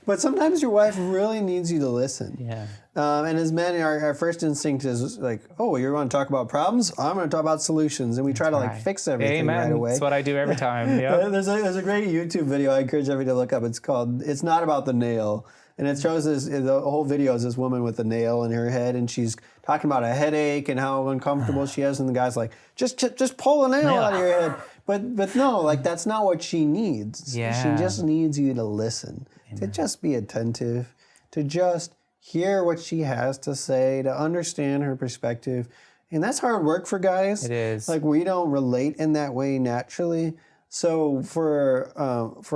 but sometimes your wife really needs you to listen. Yeah. And as men, our first instinct is like, oh, you want to talk about problems? I'm going to talk about solutions. And we try to fix everything right away. That's what I do every time. Yep. There's a great YouTube video I encourage everybody to look up. It's called "It's Not About the Nail." And it shows the whole video is this woman with a nail in her head, and she's talking about a headache and how uncomfortable she is. And the guy's like, just pull a nail out of your head. But no, that's not what she needs. Yeah. She just needs you to listen, to just be attentive, to just hear what she has to say, to understand her perspective. And that's hard work for guys. It is. We don't relate in that way naturally. So for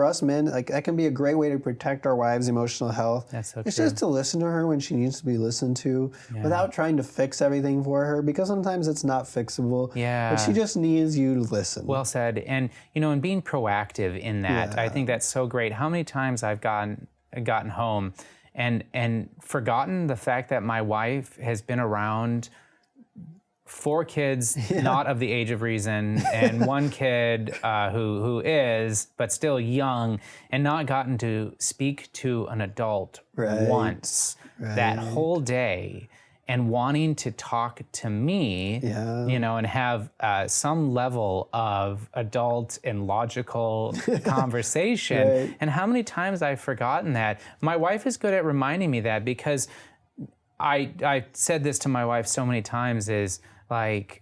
us men, that can be a great way to protect our wives' emotional health. That's so It's true. just to listen to her when she needs to be listened to without trying to fix everything for her, because sometimes it's not fixable. Yeah. But she just needs you to listen. Well said. And, and being proactive in that, I think that's so great. How many times I've gotten home and forgotten the fact that my wife has been around 4 kids not of the age of reason, and 1 kid who is, but still young, and not gotten to speak to an adult once that whole day. and wanting to talk to me, you know, and have some level of adult and logical conversation. Right. And how many times I've forgotten that. My wife is good at reminding me that, because I said this to my wife so many times, is like,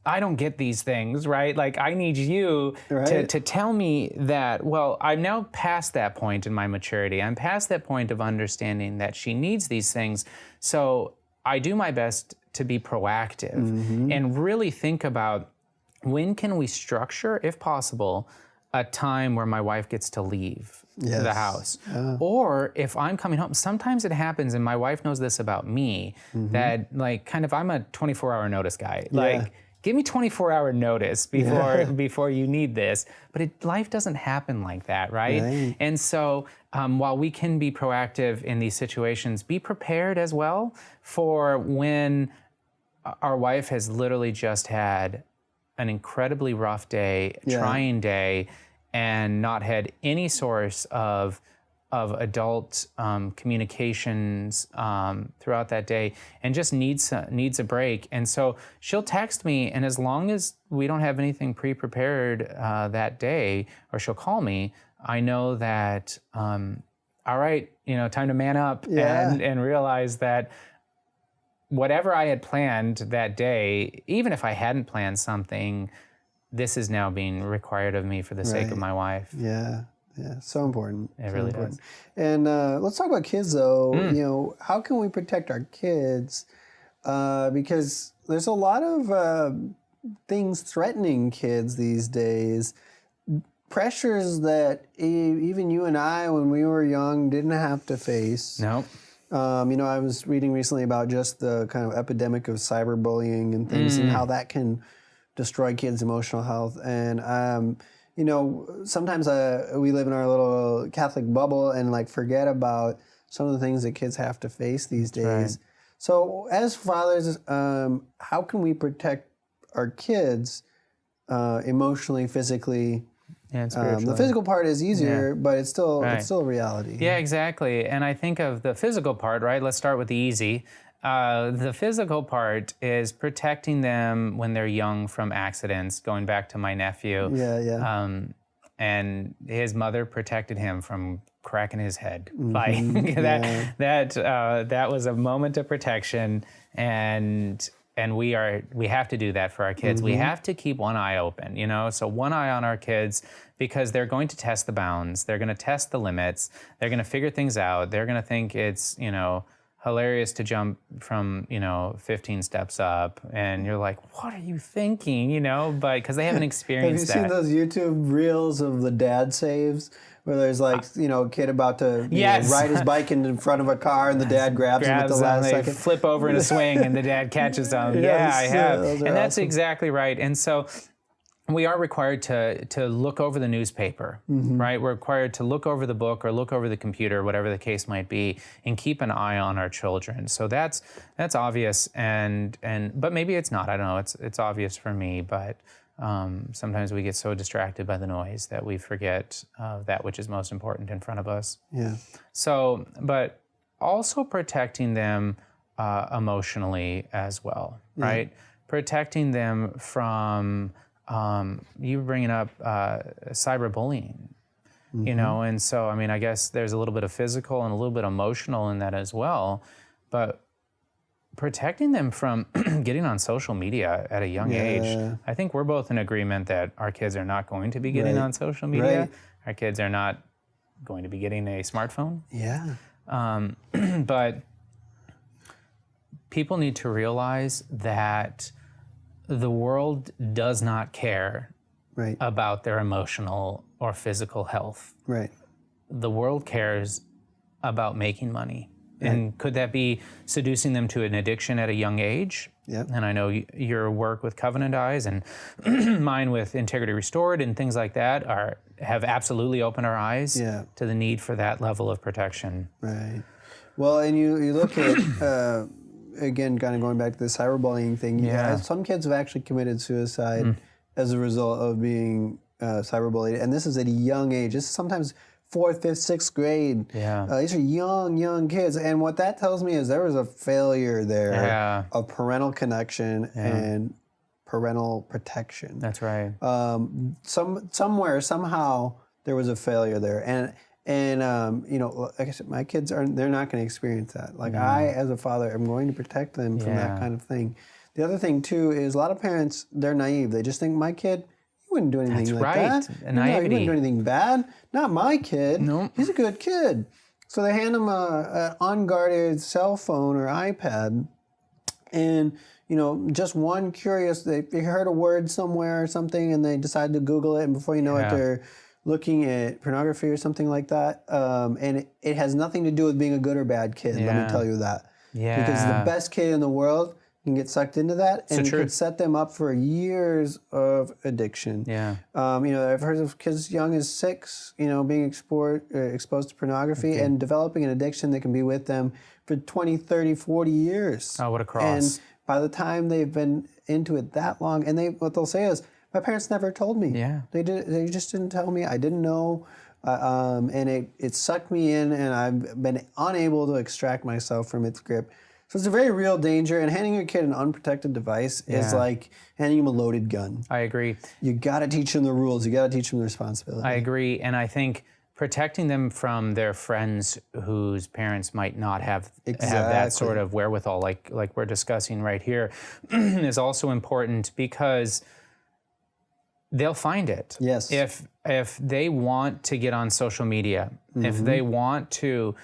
I don't get these things, right? Like, I need you to tell me that, well, I'm now past that point in my maturity. I'm past that point of understanding that she needs these things. So I do my best to be proactive and really think about, when can we structure, if possible, a time where my wife gets to leave the house. Or if I'm coming home, sometimes it happens, and my wife knows this about me, that like kind of I'm a 24-hour notice guy. Like, give me 24-hour notice before you need this. But life doesn't happen like that, right? And so while we can be proactive in these situations, be prepared as well for when our wife has literally just had an incredibly rough day, trying day, and not had any source of adult communications throughout that day, and just needs a break. And so she'll text me, and as long as we don't have anything pre-prepared that day, or she'll call me, I know that, all right, you know, time to man up and realize that whatever I had planned that day, even if I hadn't planned something, this is now being required of me for the sake of my wife. Yeah, so important. It really does. And let's talk about kids, though. You know, how can we protect our kids? Because there's a lot of things threatening kids these days. Pressures that even you and I, when we were young, didn't have to face. No. You know, I was reading recently about just the kind of epidemic of cyberbullying and things, and how that can destroy kids' emotional health. And you know, sometimes we live in our little Catholic bubble and like forget about some of the things that kids have to face these days. Right. So as fathers, how can we protect our kids emotionally, physically? And spiritually. The physical part is easier, but it's still a reality. Yeah, exactly. And I think of the physical part, right? Let's start with the easy. The physical part is protecting them when they're young from accidents, going back to my nephew. And his mother protected him from cracking his head. Like that was a moment of protection, and we have to do that for our kids. We have to keep one eye open, you know? So one eye on our kids, because they're going to test the bounds. They're going to test the limits. They're going to figure things out. They're going to think it's, you know, hilarious to jump from, 15 steps up, and you're like, what are you thinking, you know? But because they haven't experienced that. Have you seen those YouTube reels of the dad saves, where there's like, a kid about to ride his bike in front of a car, and the dad grabs him at the last second. They flip over in a swing, and the dad catches them. Yeah, I have. And that's exactly right. And so we are required to look over the newspaper, right? We're required to look over the book or look over the computer, whatever the case might be, and keep an eye on our children. So that's obvious, but maybe it's not. I don't know. It's obvious for me, but sometimes we get so distracted by the noise that we forget that which is most important in front of us. Yeah. So, but also protecting them emotionally as well, right? Protecting them from you bringing up cyberbullying, and so, I mean, I guess there's a little bit of physical and a little bit emotional in that as well, but protecting them from getting on social media at a young age. I think we're both in agreement that our kids are not going to be getting on social media. Our kids are not going to be getting a smartphone. Yeah. But people need to realize that the world does not care about their emotional or physical health. Right. The world cares about making money. And could that be seducing them to an addiction at a young age? Yep. And I know your work with Covenant Eyes and mine with Integrity Restored and things like that have absolutely opened our eyes to the need for that level of protection. Right. Well, and you look at again, kind of going back to the cyberbullying thing, some kids have actually committed suicide as a result of being cyberbullied. And this is at a young age. This is sometimes 4th, 5th, 6th grade. Yeah. These are young kids. And what that tells me is there was a failure there of parental connection and parental protection. That's right. Somewhere, somehow, there was a failure there. And you know, like I said, my kids they're not going to experience that. Like I, as a father, am going to protect them from that kind of thing. The other thing, too, is a lot of parents, they're naive. They just think, my kid, he wouldn't do anything like that. Naivety. No, he wouldn't do anything bad. Not my kid. Nope. He's a good kid. So they hand him an unguarded cell phone or iPad. And, you know, just one curious, they heard a word somewhere or something and they decide to Google it. And before you know it, they're looking at pornography or something like that. And it has nothing to do with being a good or bad kid, let me tell you that. Yeah. Because the best kid in the world can get sucked into that, and it could set them up for years of addiction. Yeah. You know, I've heard of kids as young as 6, you know, being exposed to pornography and developing an addiction that can be with them for 20, 30, 40 years. Oh, what a cross. And by the time they've been into it that long, and what they'll say is, my parents never told me. Yeah. They just didn't tell me. I didn't know. And it sucked me in, and I've been unable to extract myself from its grip. So it's a very real danger, and handing your kid an unprotected device is like handing him a loaded gun. I agree. You got to teach them the rules. You got to teach them the responsibility. I agree, and I think protecting them from their friends whose parents might not have that sort of wherewithal, like we're discussing right here, is also important because they'll find it. Yes. If they want to get on social media, if they want to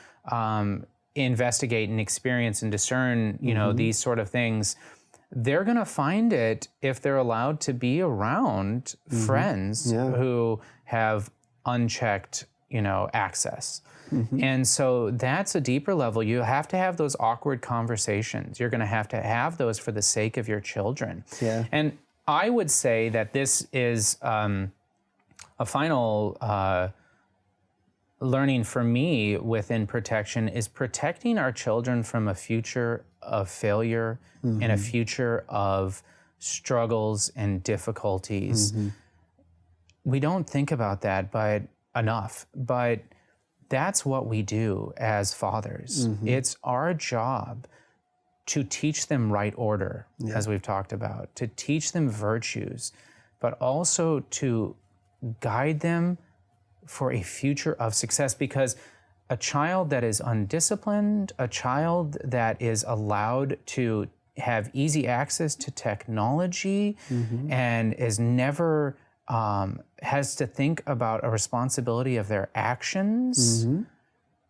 investigate and experience and discern, you know, these sort of things, they're going to find it if they're allowed to be around friends who have unchecked, you know, access. And so that's a deeper level. You have to have those awkward conversations. You're going to have those for the sake of your children. Yeah. And I would say that this is a final learning for me within protection is protecting our children from a future of failure and a future of struggles and difficulties. We don't think about that enough, but that's what we do as fathers. It's our job to teach them right order, as we've talked about, to teach them virtues, but also to guide them for a future of success, because a child that is undisciplined, a child that is allowed to have easy access to technology and is never has to think about a responsibility of their actions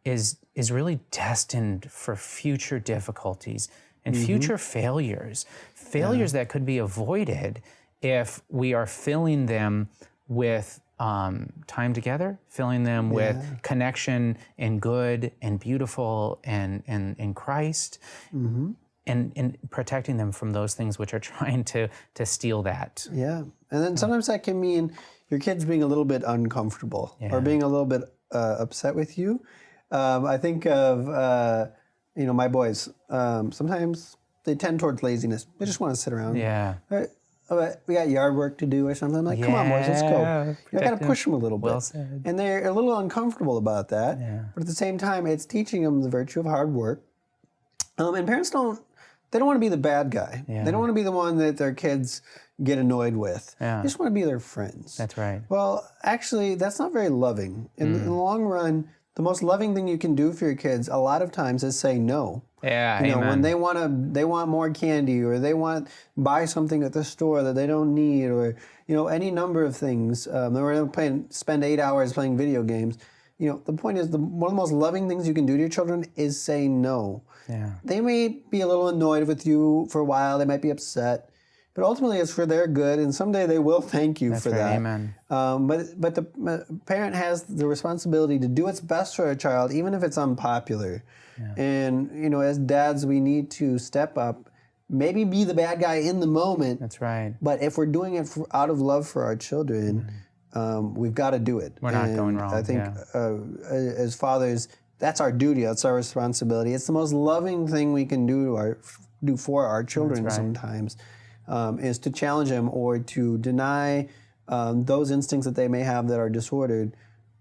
is really destined for future difficulties and future failures that could be avoided if we are filling them with time together, filling them with connection and good and beautiful and in Christ, and protecting them from those things which are trying to steal that. Yeah, and then sometimes that can mean your kids being a little bit uncomfortable or being a little bit upset with you. I think of you know, my boys. Sometimes they tend towards laziness. They just want to sit around. Yeah. We got yard work to do or something. I'm like, come on, boys, let's go. I got to push them a little bit. Well said. And they're a little uncomfortable about that. Yeah. But at the same time, it's teaching them the virtue of hard work. And parents don't want to be the bad guy. Yeah. They don't want to be the one that their kids get annoyed with. Yeah. They just want to be their friends. That's right. Well, actually, that's not very loving. In the long run, the most loving thing you can do for your kids a lot of times is say no. Yeah, you know, when they want more candy, or they want buy something at the store that they don't need, or you know, any number of things. They're spend 8 hours playing video games. You know, the point is, one of the most loving things you can do to your children is say no. Yeah. They may be a little annoyed with you for a while. They might be upset, but ultimately it's for their good, and someday they will thank you for that. Amen. But the parent has the responsibility to do its best for a child, even if it's unpopular. Yeah. And you know, as dads, we need to step up, maybe be the bad guy in the moment. That's right. But if we're doing it out of love for our children, we've got to do it. We're not going wrong. I think as fathers, that's our duty. That's our responsibility. It's the most loving thing we can do for our children sometimes, is to challenge them or to deny those instincts that they may have that are disordered,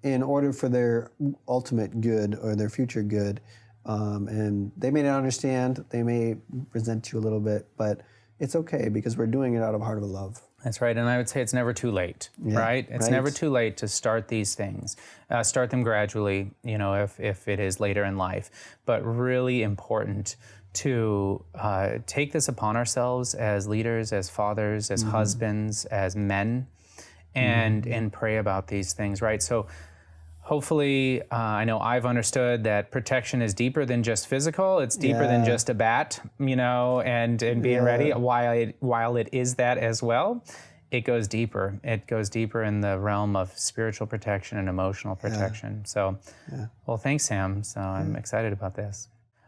in order for their ultimate good or their future good. And they may not understand, they may resent you a little bit, but it's okay because we're doing it out of a heart of love. That's right, and I would say it's never too late, right? It's never too late to start these things. Start them gradually, if it is later in life, but really important to take this upon ourselves as leaders, as fathers, as husbands, as men, and pray about these things, right? So hopefully, I know I've understood that protection is deeper than just physical. It's deeper than just a bat, and being ready. While it is that as well, it goes deeper. It goes deeper in the realm of spiritual protection and emotional protection. So, well, thanks, Sam. So I'm excited about this.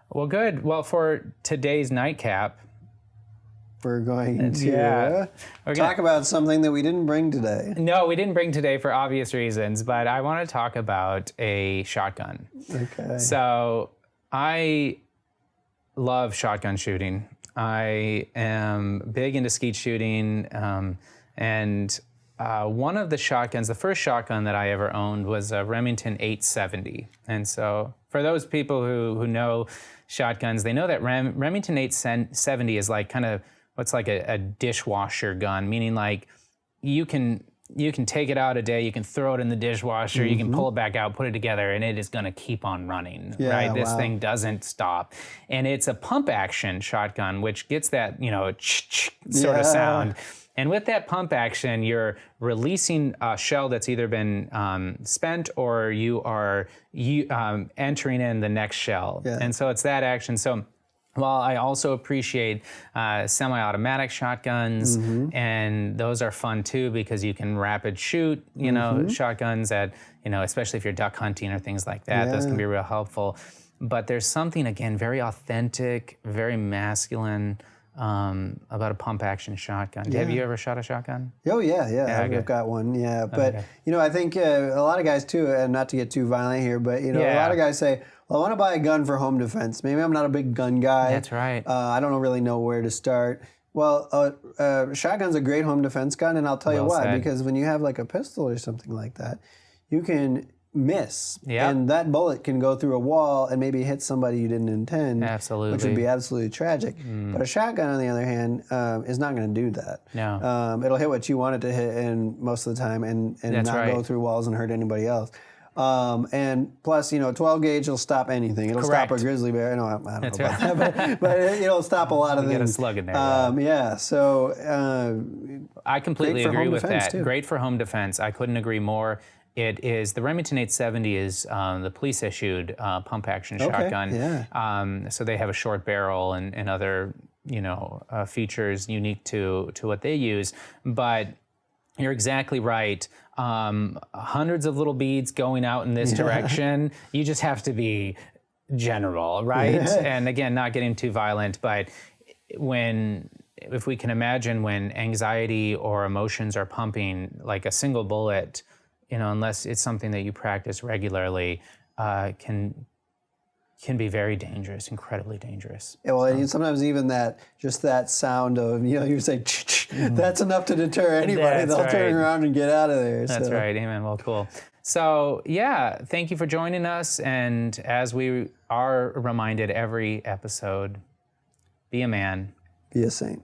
Well, good. Well, for today's nightcap, we're going to talk about something that we didn't bring today. No, we didn't bring today for obvious reasons, but I want to talk about a shotgun. Okay. So I love shotgun shooting. I am big into skeet shooting, and one of the shotguns, the first shotgun that I ever owned was a Remington 870. And so for those people who know shotguns, they know that Remington 870 is like kind of what's like a dishwasher gun, meaning like you can take it out a day, you can throw it in the dishwasher, you can pull it back out, put it together, and it is going to keep on running, right? This thing doesn't stop. And it's a pump action shotgun, which gets that, sort of sound. And with that pump action, you're releasing a shell that's either been spent or you are entering in the next shell. Yeah. And so it's that action. So while I also appreciate semi-automatic shotguns, and those are fun too because you can rapid shoot, shotguns at, especially if you're duck hunting or things like that, those can be real helpful. But there's something, again, very authentic, very masculine about a pump action shotgun. Have you ever shot a shotgun? Oh, yeah. I've got one, But, I think a lot of guys too, and not to get too violent here, but, a lot of guys say, well, I want to buy a gun for home defense. Maybe I'm not a big gun guy. That's right. I don't really know where to start. Well, shotgun's a great home defense gun, and I'll tell you why. Because when you have like a pistol or something like that, you can miss. And that bullet can go through a wall and maybe hit somebody you didn't intend. Absolutely. Which would be absolutely tragic. But a shotgun, on the other hand, is not going to do that. No. It'll hit what you want it to hit and most of the time and not go through walls and hurt anybody else. And plus, 12 gauge will stop anything. It'll stop a grizzly bear. No, I don't know about that, but it'll stop a lot of things. Get a slug in there. So I completely agree with that. Too. Great for home defense. I couldn't agree more. It is the Remington 870 is the police issued pump action shotgun. So they have a short barrel and other features unique to what they use, but. You're exactly right. Hundreds of little beads going out in this direction. You just have to be general, right? And again, not getting too violent, but if we can imagine when anxiety or emotions are pumping, like a single bullet, unless it's something that you practice regularly, can be very dangerous, incredibly dangerous. Yeah, well, and sometimes even that sound of, you say, that's enough to deter anybody. They'll turn around and get out of there. That's right. Amen. Well, cool. So, thank you for joining us. And as we are reminded every episode, be a man. Be a saint.